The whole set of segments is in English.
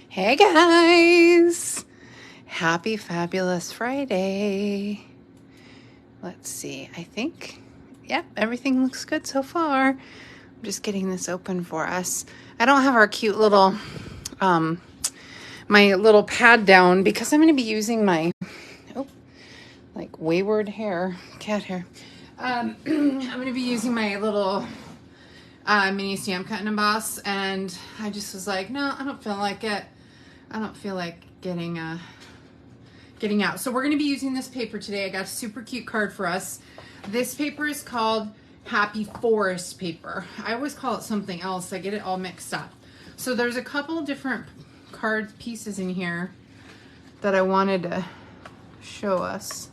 Hey guys! Happy Fabulous Friday. Let's see. I think, yep, everything looks good so far. I'm just getting this open for us. I don't have our cute little, my little pad down because I'm going to be using my, like wayward hair, cat hair. I'm going to be using my little mini stamp cut and emboss, and I just was like, no, I don't feel like it. I don't feel like getting out. So we're going to be using this paper today. I got a super cute card for us. This paper is called Happy Forest paper. I always call it something else. I get it all mixed up. So there's a couple different card pieces in here that I wanted to show us.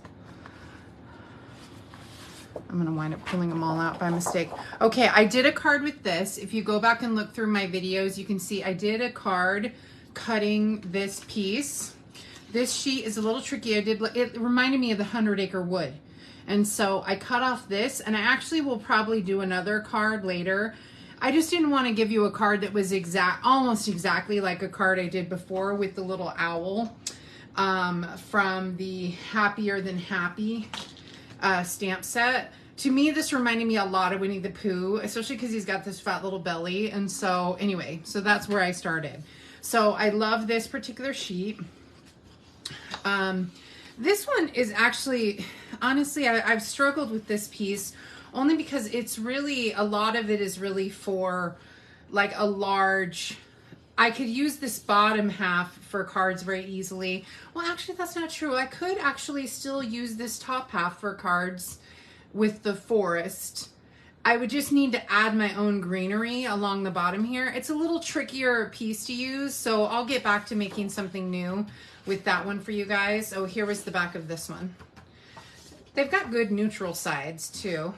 I'm going to wind up pulling them all out by mistake. Okay, I did a card with this. If you go back and look through my videos, you can see I did a card cutting this piece. This sheet is a little tricky. It reminded me of the 100 Acre Wood. And so I cut off this, and I actually will probably do another card later. I just didn't want to give you a card that was almost exactly like a card I did before with the little owl from the Happier Than Happy stamp set. To me, this reminded me a lot of Winnie-the-Pooh, especially because he's got this fat little belly. And so anyway, so that's where I started. So I love this particular sheet. This one is actually, honestly, I've struggled with this piece only because it's really, a lot of it is really for like a large, I could use this bottom half for cards very easily. Well, actually, that's not true. I could actually still use this top half for cards with the forest. I would just need to add my own greenery along the bottom here. It's a little trickier piece to use, so I'll get back to making something new with that one for you guys. Oh, here was the back of this one. They've got good neutral sides too.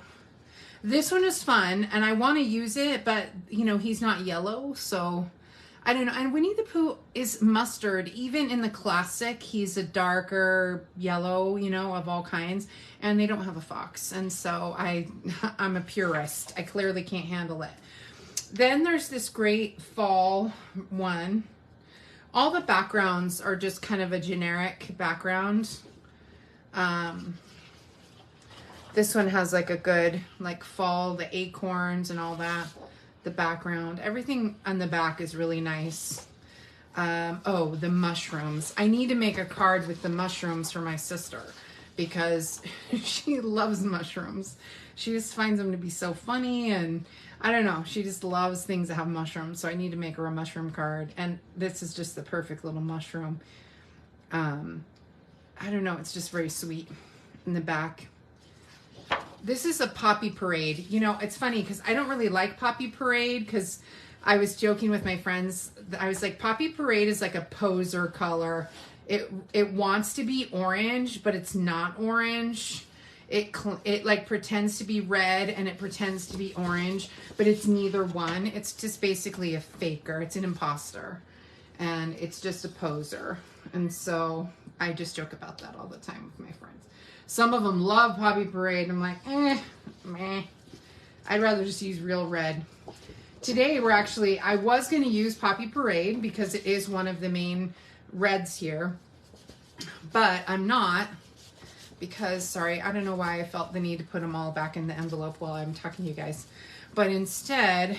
This one is fun, and I want to use it, but you know, he's not yellow, so I don't know. And Winnie-the-Pooh is mustard. Even in the classic, he's a darker yellow, you know, of all kinds. And they don't have a fox. And so I'm a purist. I clearly can't handle it. Then there's this great fall one. All the backgrounds are just kind of a generic background. This one has like a good, like fall, the acorns and all that. The background, everything on the back is really nice. Oh, the mushrooms. I need to make a card with the mushrooms for my sister because she loves mushrooms. She just finds them to be so funny, and I don't know, she just loves things that have mushrooms. So I need to make her a mushroom card, and this is just the perfect little mushroom. I don't know, it's just very sweet in the back. This is a Poppy Parade. You know, it's funny because I don't really like Poppy Parade because I was joking with my friends. I was like, Poppy Parade is like a poser color. It wants to be orange, but it's not orange. It like pretends to be red and it pretends to be orange, but it's neither one. It's just basically a faker. It's an imposter, and it's just a poser. And so I just joke about that all the time with my friends. Some of them love Poppy Parade. I'm like, meh. I'd rather just use real red. Today I was going to use Poppy Parade because it is one of the main reds here. But I'm not because, sorry, I don't know why I felt the need to put them all back in the envelope while I'm talking to you guys. But instead,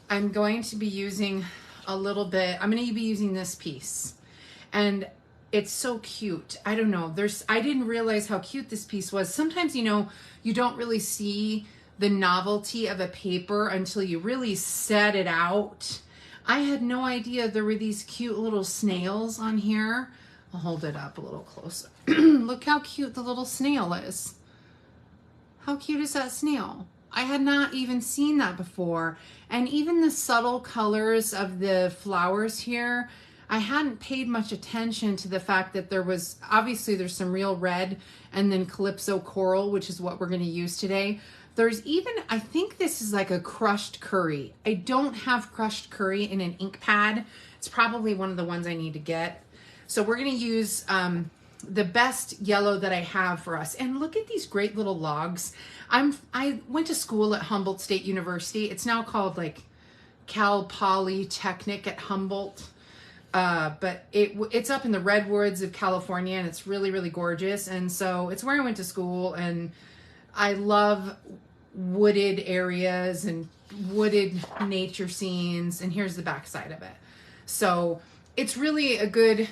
I'm going to be using I'm going to be using this piece. And it's so cute. I don't know. I didn't realize how cute this piece was. Sometimes, you know, you don't really see the novelty of a paper until you really set it out. I had no idea there were these cute little snails on here. I'll hold it up a little closer. Look how cute the little snail is. How cute is that snail? I had not even seen that before. And even the subtle colors of the flowers here, I hadn't paid much attention to the fact that there's some real red and then Calypso Coral, which is what we're going to use today. There's even, I think this is like a crushed curry. I don't have crushed curry in an ink pad. It's probably one of the ones I need to get. So we're going to use the best yellow that I have for us. And look at these great little logs. I went to school at Humboldt State University. It's now called like Cal Polytechnic at Humboldt. But it's up in the redwoods of California, and it's really, really gorgeous. And so it's where I went to school, and I love wooded areas and wooded nature scenes. And here's the back side of it. So it's really a good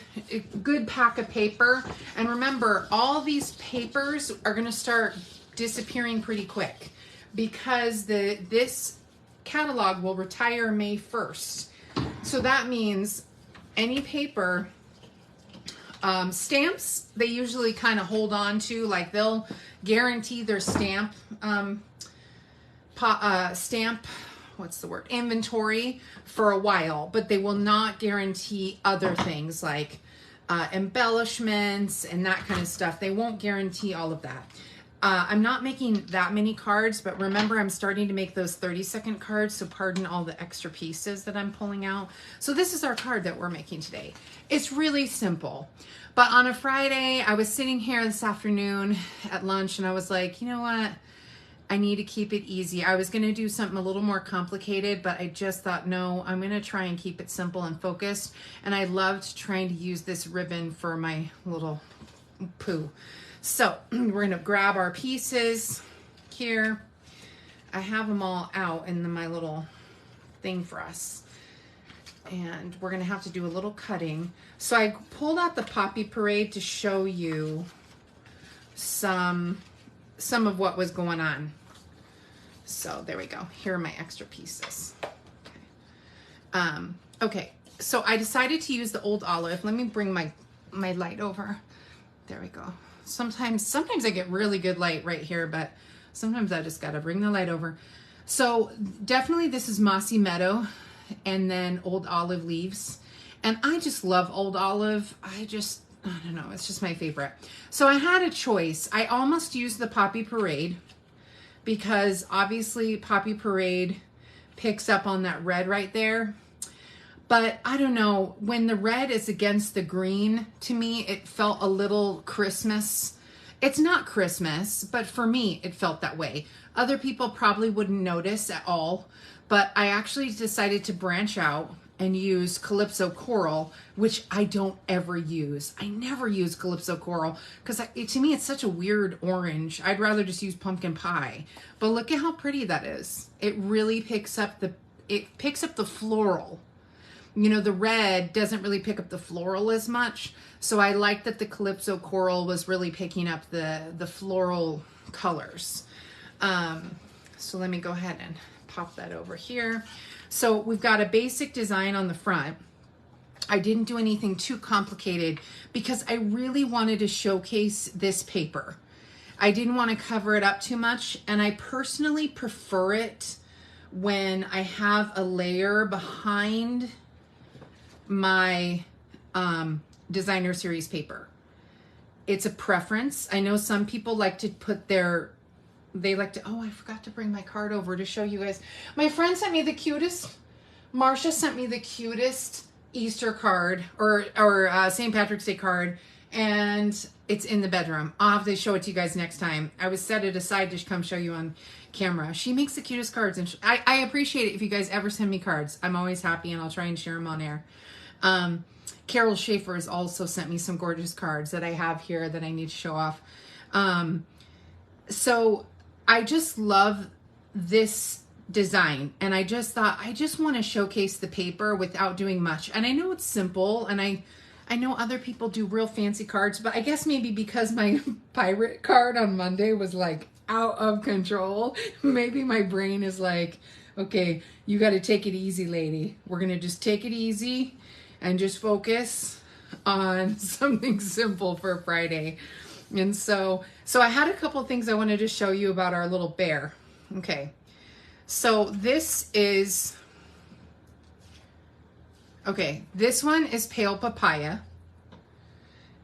pack of paper. And remember, all these papers are going to start disappearing pretty quick because this catalog will retire May 1st. So that means any paper, stamps, they usually kind of hold on to, like they'll guarantee their stamp, inventory for a while, but they will not guarantee other things like embellishments and that kind of stuff. They won't guarantee all of that. I'm not making that many cards, but remember, I'm starting to make those 30-second cards, so pardon all the extra pieces that I'm pulling out. So this is our card that we're making today. It's really simple. But on a Friday, I was sitting here this afternoon at lunch, and I was like, you know what? I need to keep it easy. I was going to do something a little more complicated, but I just thought, no, I'm going to try and keep it simple and focused. And I loved trying to use this ribbon for my little Pooh. So we're going to grab our pieces here. I have them all out in my little thing for us. And we're going to have to do a little cutting. So I pulled out the Poppy Parade to show you some of what was going on. So there we go. Here are my extra pieces. Okay. So I decided to use the old olive. Let me bring my light over. There we go. Sometimes I get really good light right here, but sometimes I just gotta bring the light over. So definitely this is Mossy Meadow and then Old Olive Leaves. And I just love Old Olive. I don't know, it's just my favorite. So I had a choice. I almost used the Poppy Parade because obviously Poppy Parade picks up on that red right there. But I don't know, when the red is against the green, to me, it felt a little Christmas. It's not Christmas, but for me, it felt that way. Other people probably wouldn't notice at all, but I actually decided to branch out and use Calypso Coral, which I don't ever use. I never use Calypso Coral because to me, it's such a weird orange. I'd rather just use Pumpkin Pie. But look at how pretty that is. It really picks up the floral. You know, the red doesn't really pick up the floral as much. So I like that the Calypso Coral was really picking up the floral colors. So let me go ahead and pop that over here. So we've got a basic design on the front. I didn't do anything too complicated because I really wanted to showcase this paper. I didn't want to cover it up too much, and I personally prefer it when I have a layer behind my designer series paper. It's a preference. I know some people like to put oh, I forgot to bring my card over to show you guys. My friend sent me the cutest, Marsha sent me the cutest Easter card or St. Patrick's Day card, and it's in the bedroom. I'll have to show it to you guys next time. I was set it aside to come show you on camera. She makes the cutest cards, and I appreciate it if you guys ever send me cards. I'm always happy, and I'll try and share them on air. Carol Schaefer has also sent me some gorgeous cards that I have here that I need to show off. So I just love this design, and I just thought I just want to showcase the paper without doing much. And I know it's simple, and I know other people do real fancy cards, but I guess maybe because my pirate card on Monday was like out of control, maybe my brain is like, okay, you got to take it easy, lady. We're going to just take it easy and just focus on something simple for Friday. And so I had a couple of things I wanted to show you about our little bear. Okay. So this one is Pale Papaya.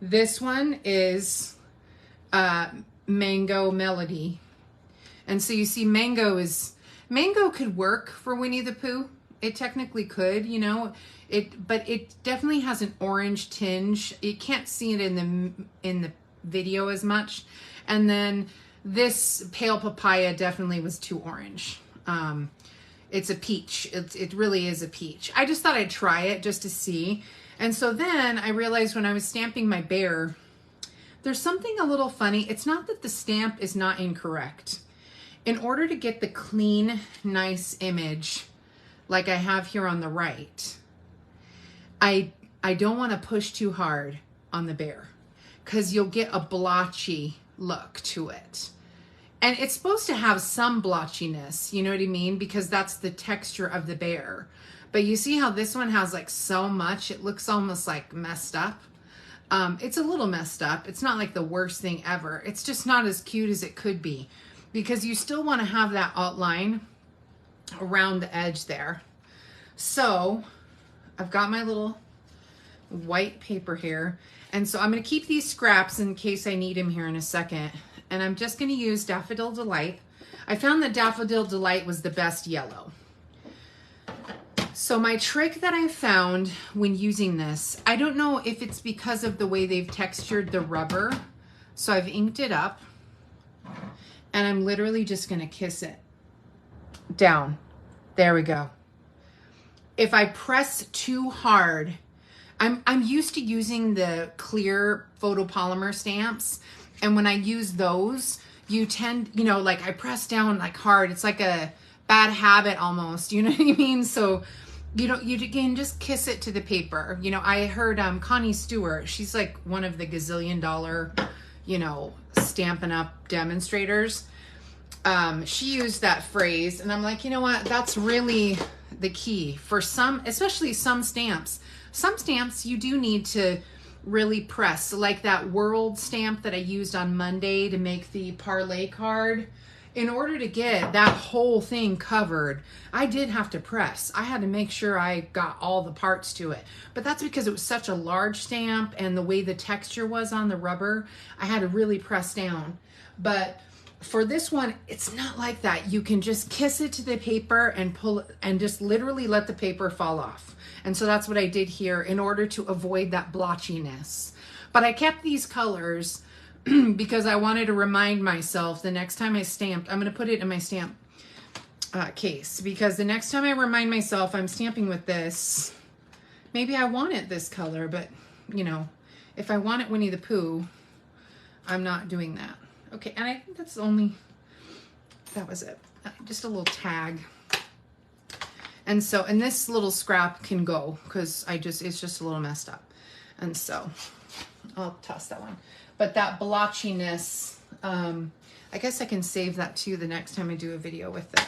This one is Mango Melody. And so you see Mango could work for Winnie-the-Pooh. It technically could, you know, but it definitely has an orange tinge. You can't see it in the video as much. And then this Pale Papaya definitely was too orange. It's a peach. It really is a peach. I just thought I'd try it just to see. And so then I realized when I was stamping my bear, there's something a little funny. It's not that the stamp is not incorrect. In order to get the clean, nice image like I have here on the right, I don't want to push too hard on the bear because you'll get a blotchy look to it. And it's supposed to have some blotchiness, you know what I mean? Because that's the texture of the bear. But you see how this one has like so much, it looks almost like messed up. It's a little messed up. It's not like the worst thing ever. It's just not as cute as it could be because you still want to have that outline around the edge there. So I've got my little white paper here. And so I'm going to keep these scraps in case I need them here in a second. And I'm just going to use Daffodil Delight. I found that Daffodil Delight was the best yellow. So my trick that I found when using this, I don't know if it's because of the way they've textured the rubber. So I've inked it up and I'm literally just going to kiss it down. There we go. If I press too hard, I'm used to using the clear photopolymer stamps. And when I use those, you tend, you know, like I press down like hard. It's like a bad habit almost, you know what I mean? So you can just kiss it to the paper. You know, I heard Connie Stewart, she's like one of the gazillion-dollar, you know, Stampin' Up! Demonstrators. She used that phrase and I'm like, you know what? That's really the key for some, especially some stamps. Some stamps you do need to really press, like that world stamp that I used on Monday to make the parlay card. In order to get that whole thing covered, I did have to press. I had to make sure I got all the parts to it. But that's because it was such a large stamp and the way the texture was on the rubber, I had to really press down. But for this one, it's not like that. You can just kiss it to the paper and pull it and just literally let the paper fall off. And so that's what I did here in order to avoid that blotchiness. But I kept these colors because I wanted to remind myself the next time I stamped, I'm going to put it in my stamp case, because the next time I remind myself I'm stamping with this, maybe I want it this color, but you know, if I want it Winnie-the-Pooh, I'm not doing that. Okay, and I think that's only, that was it. Just a little tag. And so, and this little scrap can go because it's just a little messed up. And so I'll toss that one. But that blotchiness, I guess I can save that too the next time I do a video with it,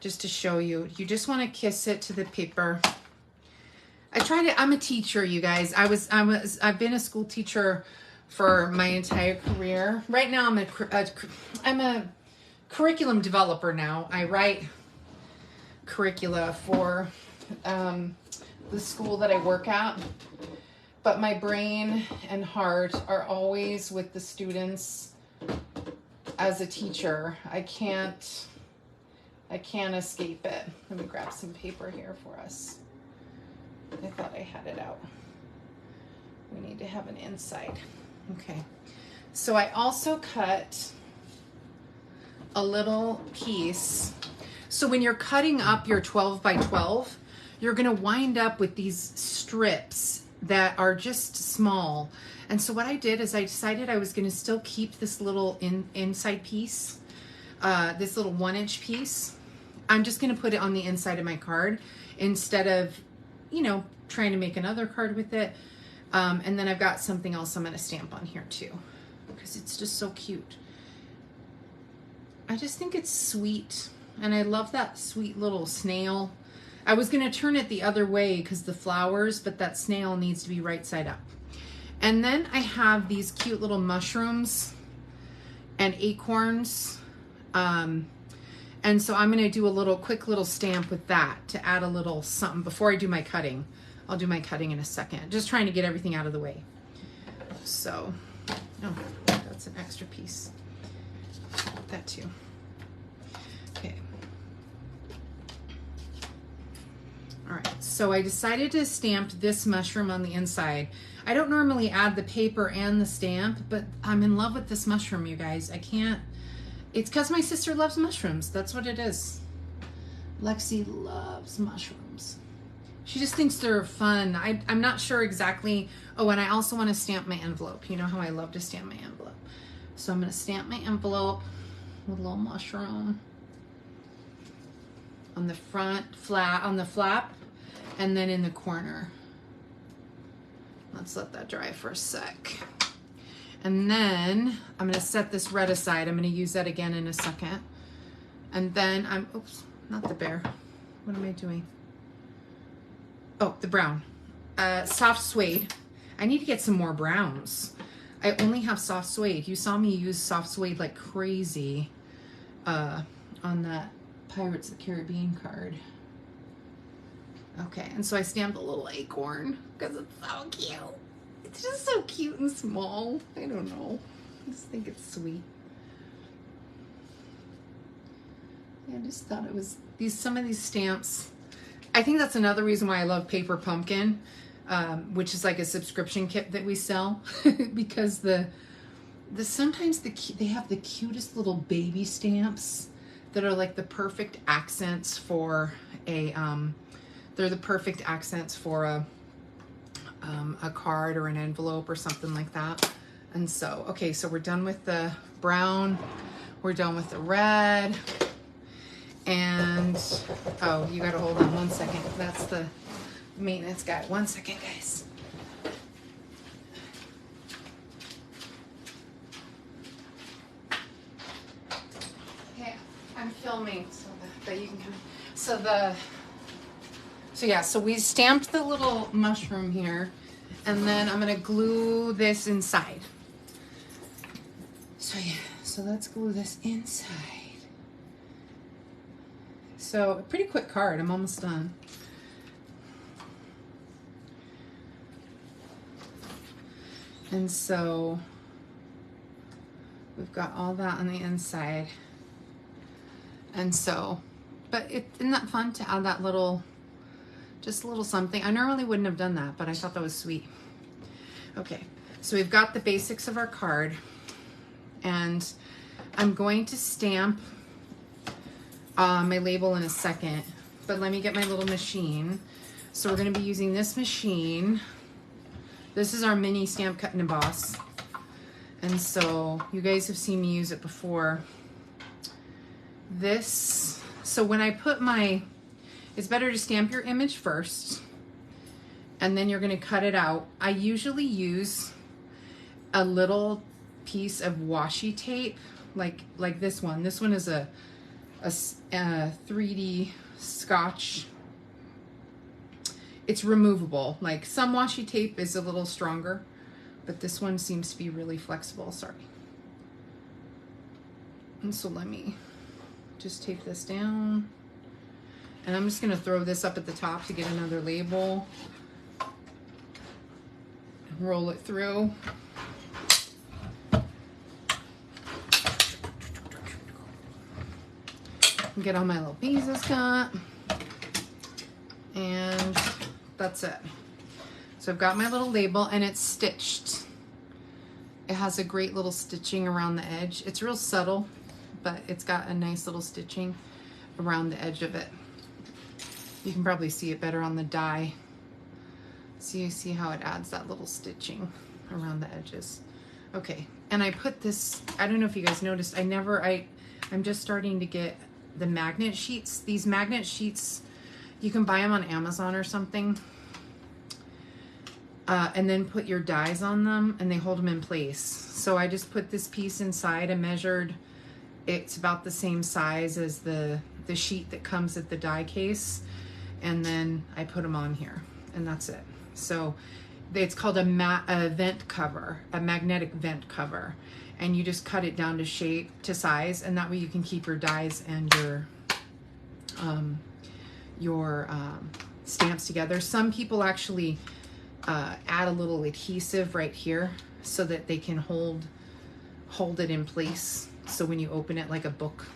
just to show you. You just want to kiss it to the paper. I'm a teacher, you guys. I've been a school teacher for my entire career. Right now I'm a curriculum developer now. I write curricula for the school that I work at. But my brain and heart are always with the students as a teacher. I can't escape it. Let me grab some paper here for us. I thought I had it out. We need to have an inside. Okay. So I also cut a little piece. So when you're cutting up your 12 by 12, you're going to wind up with these strips that are just small. And so what I did is I decided I was going to still keep this little inside piece, this little 1-inch piece. I'm just going to put it on the inside of my card instead of, you know, trying to make another card with it. And then I've got something else I'm going to stamp on here too, because it's just so cute. I just think it's sweet. And I love that sweet little snail. I was going to turn it the other way because the flowers, but that snail needs to be right side up. And then I have these cute little mushrooms and acorns. And so I'm going to do a quick little stamp with that to add a little something before I do my cutting. I'll do my cutting in a second. Just trying to get everything out of the way. So, oh, that's an extra piece. That too. Okay. All right, so I decided to stamp this mushroom on the inside. I don't normally add the paper and the stamp, but I'm in love with this mushroom, you guys. I can't, it's because my sister loves mushrooms. That's what it is. Lexi loves mushrooms. She just thinks they're fun. I'm not sure exactly. Oh, and I also want to stamp my envelope. You know how I love to stamp my envelope. So I'm going to stamp my envelope with a little mushroom on the front, flat on the flap, and then in the corner. Let's let that dry for a sec. And then I'm going to set this red aside. I'm going to use that again in a second. And then oops, not the bear. What am I doing? Oh, the brown. Soft suede. I need to get some more browns. I only have soft suede. You saw me use soft suede like crazy on that Pirates of the Caribbean card. Okay, and so I stamped a little acorn because it's so cute. It's just so cute and small. I don't know. I just think it's sweet. I just thought it was some of these stamps. I think that's another reason why I love Paper Pumpkin, which is like a subscription kit that we sell, because sometimes they have the cutest little baby stamps that are like the perfect accents for a card or an envelope or something like that. And so, okay, so we're done with the brown, we're done with the red. And, oh, you gotta hold on 1 second. That's the maintenance guy. 1 second, guys. Okay, I'm filming so that you can come. So we stamped the little mushroom here, and then I'm gonna glue this inside. So let's glue this inside. So a pretty quick card, I'm almost done. And so we've got all that on the inside. And so, but isn't that fun to add that little, just a little something? I normally wouldn't have done that, but I thought that was sweet. Okay, so we've got the basics of our card, and I'm going to stamp my label in a second, but let me get my little machine. So we're going to be using this machine. This is our mini stamp cut and emboss, and so you guys have seen me use it before. So when I put it's better to stamp your image first, and then you're going to cut it out. I usually use a little piece of washi tape, like this one. This one is a 3D Scotch. It's removable. Like some washi tape is a little stronger, but this one seems to be really flexible. Sorry. And so let me just tape this down, and I'm just going to throw this up at the top to get another label. Roll it through. Get all my little pieces cut, and that's it. So I've got my little label, and it's stitched. It has a great little stitching around the edge. It's real subtle, but it's got a nice little stitching around the edge of it. You can probably see it better on the die. So you see how it adds that little stitching around the edges. Okay, and I put this, I don't know if you guys noticed, I'm just starting to get the magnet sheets. These magnet sheets, you can buy them on Amazon or something, and then put your dies on them, and they hold them in place. So I just put this piece inside. I measured, it's about the same size as the sheet that comes at the die case, and then I put them on here, and that's it. So it's called a vent cover, a magnetic vent cover. And you just cut it down to shape, to size, and that way you can keep your dies and your stamps together. Some people actually add a little adhesive right here so that they can hold it in place. So when you open it like a book.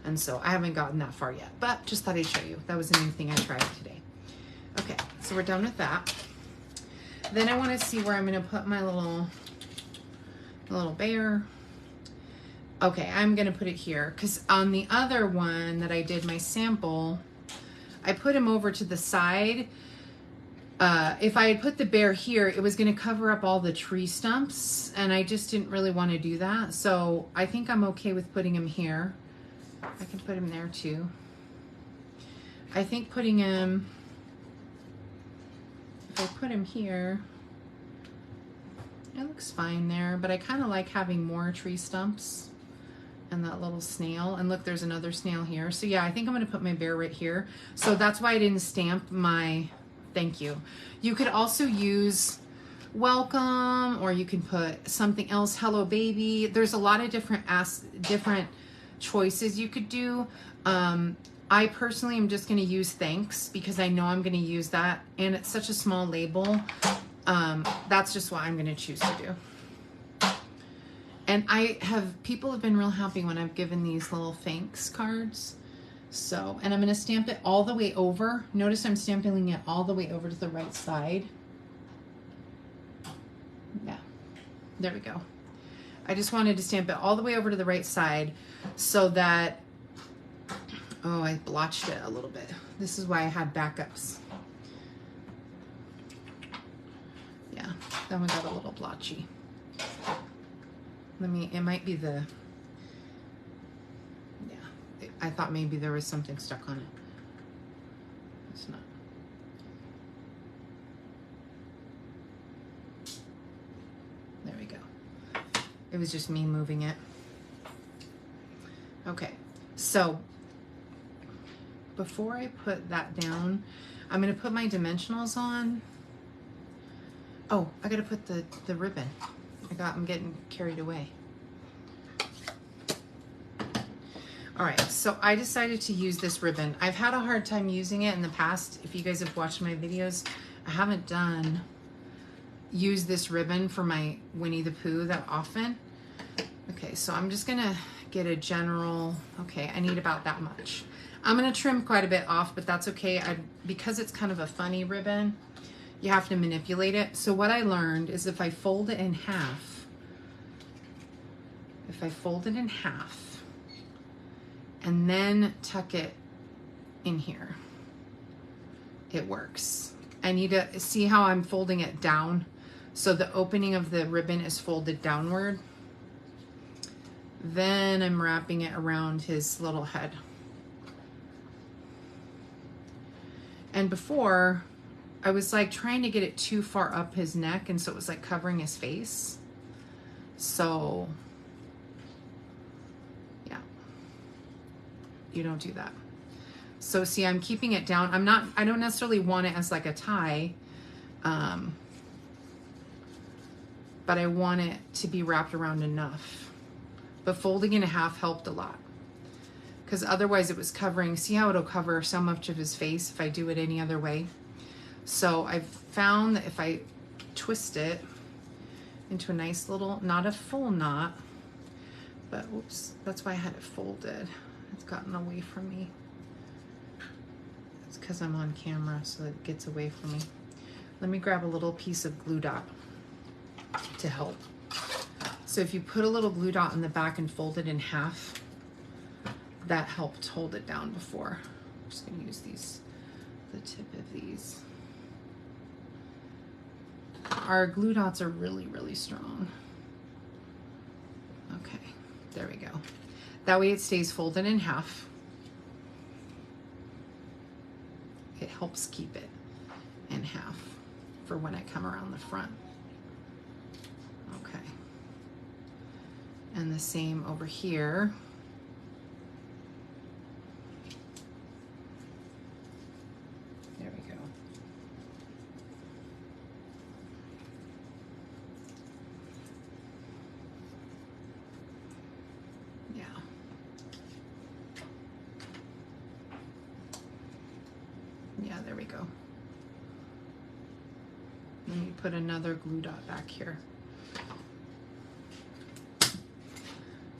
And so I haven't gotten that far yet, but just thought I'd show you. That was a new thing I tried today. Okay, so we're done with that. Then I want to see where I'm going to put my little bear. Okay, I'm gonna put it here because on the other one that I did my sample, I put him over to the side If I had put the bear here, it was going to cover up all the tree stumps, and I just didn't really want to do that. So I think I'm okay with putting him here. I can put him there too. I think putting him, if I put him here, it looks fine there, but I kind of like having more tree stumps and that little snail. And look, there's another snail here. So yeah, I think I'm going to put my bear right here. So that's why I didn't stamp my thank you. You could also use welcome, or you can put something else, hello baby. There's a lot of different choices you could do. I personally am just going to use thanks because I know I'm going to use that, and it's such a small label. That's just what I'm going to choose to do. And people have been real happy when I've given these little thanks cards. So, and I'm going to stamp it all the way over. Notice I'm stamping it all the way over to the right side. Yeah, there we go. I just wanted to stamp it all the way over to the right side so that, oh, I blotched it a little bit. This is why I had backups. Yeah, that one got a little blotchy. It might be the, yeah, I thought maybe there was something stuck on it. It's not. There we go. It was just me moving it. Okay, so before I put that down, I'm going to put my dimensionals on. Oh, I got to put the ribbon. I'm getting carried away. All right, so I decided to use this ribbon. I've had a hard time using it in the past. If you guys have watched my videos, I haven't used this ribbon for my Winnie-the-Pooh that often. Okay, so I'm just gonna get a general, okay, I need about that much. I'm gonna trim quite a bit off, but that's okay. Because it's kind of a funny ribbon, you have to manipulate it. So what I learned is if I fold it in half, and then tuck it in here, it works. I need to see how I'm folding it down. So the opening of the ribbon is folded downward. Then I'm wrapping it around his little head. And before, I was like trying to get it too far up his neck, and so it was like covering his face. So yeah, you don't do that. So see, I'm keeping it down. I don't necessarily want it as like a tie, but I want it to be wrapped around enough. But folding in half helped a lot, because otherwise it was covering, see how it'll cover so much of his face if I do it any other way. So I've found that if I twist it into a nice little, not a full knot, but oops, that's why I had it folded. It's gotten away from me. It's because I'm on camera, so it gets away from me. Let me grab a little piece of glue dot to help. So if you put a little glue dot in the back and fold it in half, that helped hold it down before. I'm just gonna use the tip of these. Our glue dots are really, really strong. Okay, there we go. That way it stays folded in half. It helps keep it in half for when I come around the front. Okay. And the same over here. There we go. Yeah. Yeah, there we go. Let me put another glue dot back here.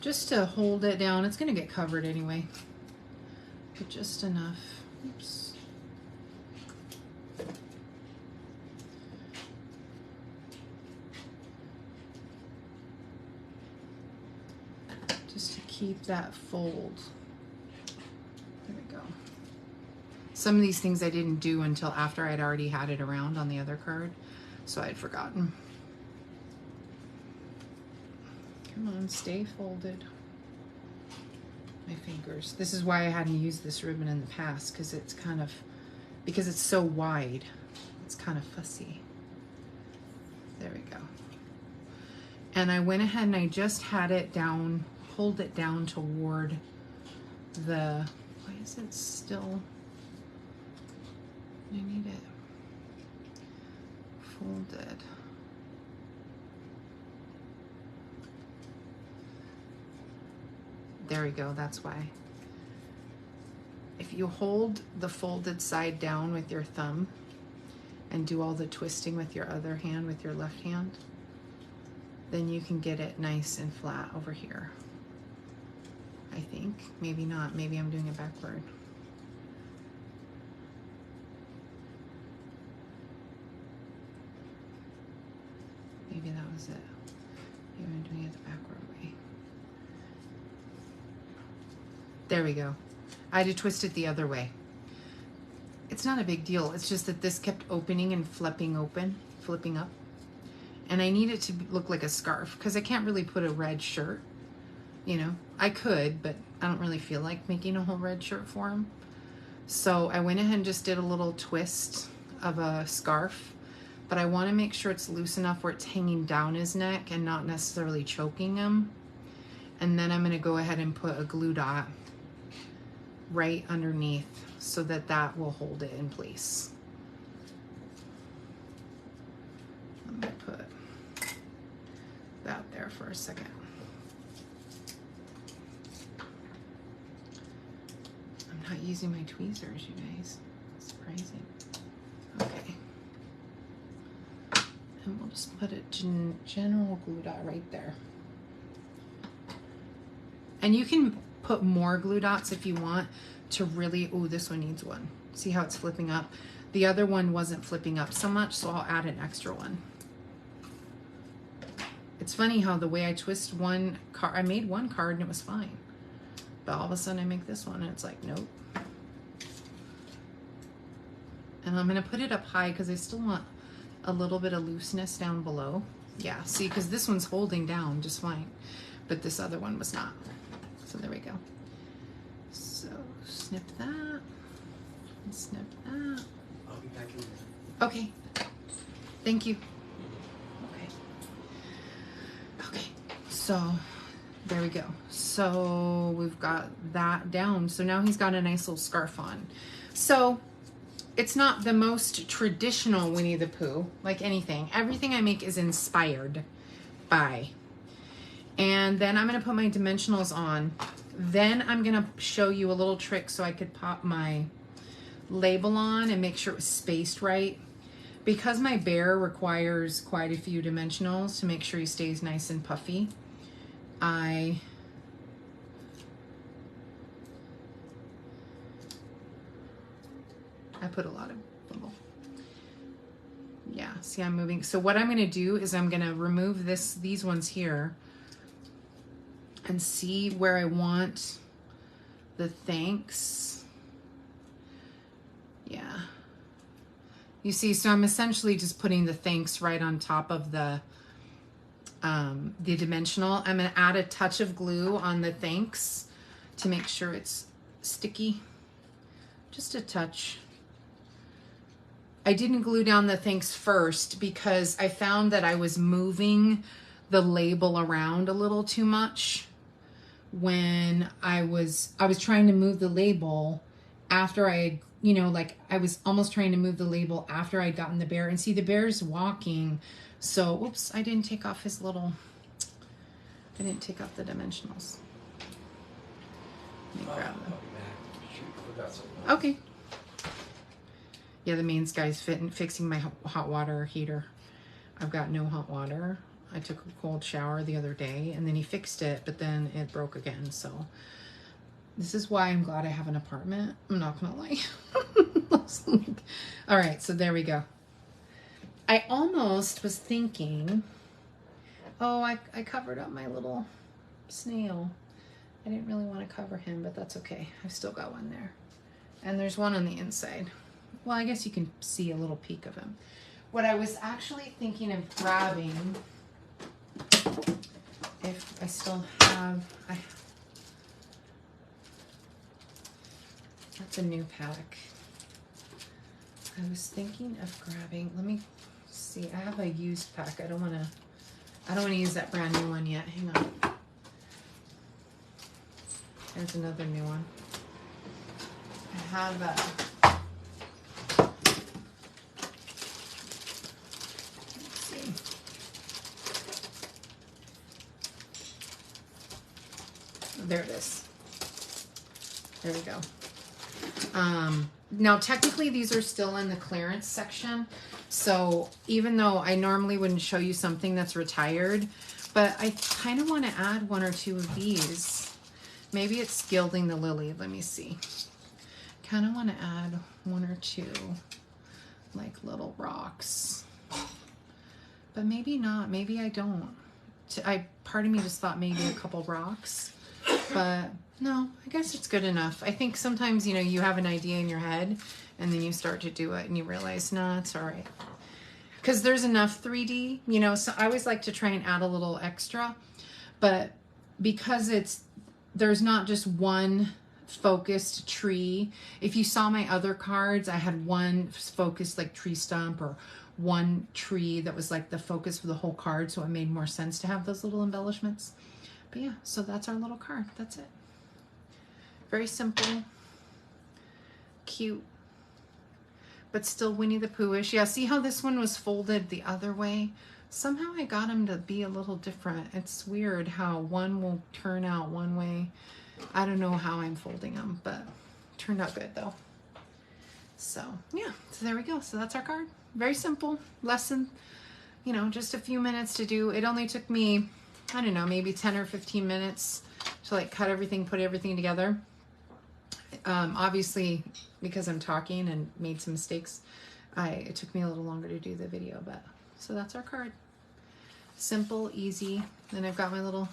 Just to hold it down. It's going to get covered anyway, but just enough. Oops. Just to keep that fold. There we go. Some of these things I didn't do until after I'd already had it around on the other card, so I'd forgotten. Come on, stay folded. My fingers. This is why I hadn't used this ribbon in the past, because it's kind of, because it's so wide, it's kind of fussy. There we go. And I went ahead and I just had it down, pulled it down toward the, why is it still, I need it folded. There we go, that's why. If you hold the folded side down with your thumb and do all the twisting with your other hand, with your left hand, then you can get it nice and flat over here. I think, maybe not, maybe I'm doing it backward. Maybe that was it. Maybe I'm doing it the backward way. There we go. I had to twist it the other way. It's not a big deal. It's just that this kept opening and flipping open, flipping up. And I need it to look like a scarf because I can't really put a red shirt. You know, I could, but I don't really feel like making a whole red shirt for him. So I went ahead and just did a little twist of a scarf, but I want to make sure it's loose enough where it's hanging down his neck and not necessarily choking him. And then I'm going to go ahead and put a glue dot right underneath so that that will hold it in place. I'm going to put that there for a second. I'm not using my tweezers, you guys. Surprising. Okay. And we'll just put a general glue dot right there. And you can put more glue dots if you want to really, oh, this one needs one. See how it's flipping up? The other one wasn't flipping up so much, so I'll add an extra one. It's funny how the way I twist one card, I made one card and it was fine. But all of a sudden I make this one and it's like, nope. And I'm gonna put it up high because I still want a little bit of looseness down below. Yeah, see, because this one's holding down just fine, but this other one was not. So there we go. So snip that, and snip that. I'll be back in a minute. Okay, thank you. Okay, so there we go. So we've got that down. So now he's got a nice little scarf on. So it's not the most traditional Winnie the Pooh, like anything. Everything I make is inspired by. And then I'm gonna put my dimensionals on. Then I'm gonna show you a little trick so I could pop my label on and make sure it was spaced right. Because my bear requires quite a few dimensionals to make sure he stays nice and puffy, I put a lot of little, yeah, see I'm moving. So what I'm gonna do is I'm gonna remove these ones here and see where I want the thanks. Yeah. You see, so I'm essentially just putting the thanks right on top of the dimensional. I'm gonna add a touch of glue on the thanks to make sure it's sticky. Just a touch. I didn't glue down the thanks first because I found that I was moving the label around a little too much when I was trying to move the label after I had, you know, like I was almost trying to move the label after I'd gotten the bear. And see, the bear's walking. So, oops, I didn't take off his little, I didn't take off the dimensionals. Let me grab them. Okay. Yeah, the main guy's fixing my hot water heater. I've got no hot water. I took a cold shower the other day and then he fixed it, but then it broke again. So this is why I'm glad I have an apartment. I'm not gonna lie. All right, so there we go. I almost was thinking, oh, I covered up my little snail. I didn't really want to cover him, but that's okay. I've still got one there. And there's one on the inside. Well, I guess you can see a little peek of him. What I was actually thinking of grabbing, if I still have, that's a new pack. I was thinking of grabbing, let me see, I have a used pack. I don't want to use that brand new one yet. Hang on. There's another new one. I have let's see. There it is. There we go. Now technically these are still in the clearance section. So even though I normally wouldn't show you something that's retired, but I kind of want to add one or two of these. Maybe it's Gilding the Lily. Let me see. Kind of want to add one or two like little rocks, but maybe not. Maybe I don't. Part of me just thought maybe a couple rocks, but no, I guess it's good enough. I think sometimes, you know, you have an idea in your head and then you start to do it and you realize, no, it's all right. Because there's enough 3D, you know, so I always like to try and add a little extra, but because there's not just one focused tree. If you saw my other cards, I had one focused like tree stump or one tree that was like the focus for the whole card, so it made more sense to have those little embellishments. But yeah, so that's our little card. That's it. Very simple, cute, but still Winnie-the-Pooh-ish. Yeah, see how this one was folded the other way? Somehow I got them to be a little different. It's weird how one will turn out one way. I don't know how I'm folding them, but turned out good though. So yeah, so there we go. So that's our card. Very simple, less than, you know, just a few minutes to do. It only took me, I don't know, maybe 10 or 15 minutes to like cut everything, put everything together. Obviously, because I'm talking and made some mistakes, it took me a little longer to do the video, but so that's our card. Simple, easy. Then I've got my little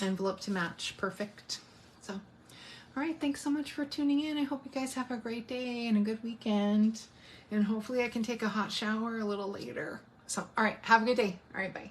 envelope to match. Perfect. So, all right, thanks so much for tuning in. I hope you guys have a great day and a good weekend. And hopefully I can take a hot shower a little later. So, all right, have a good day. All right, bye.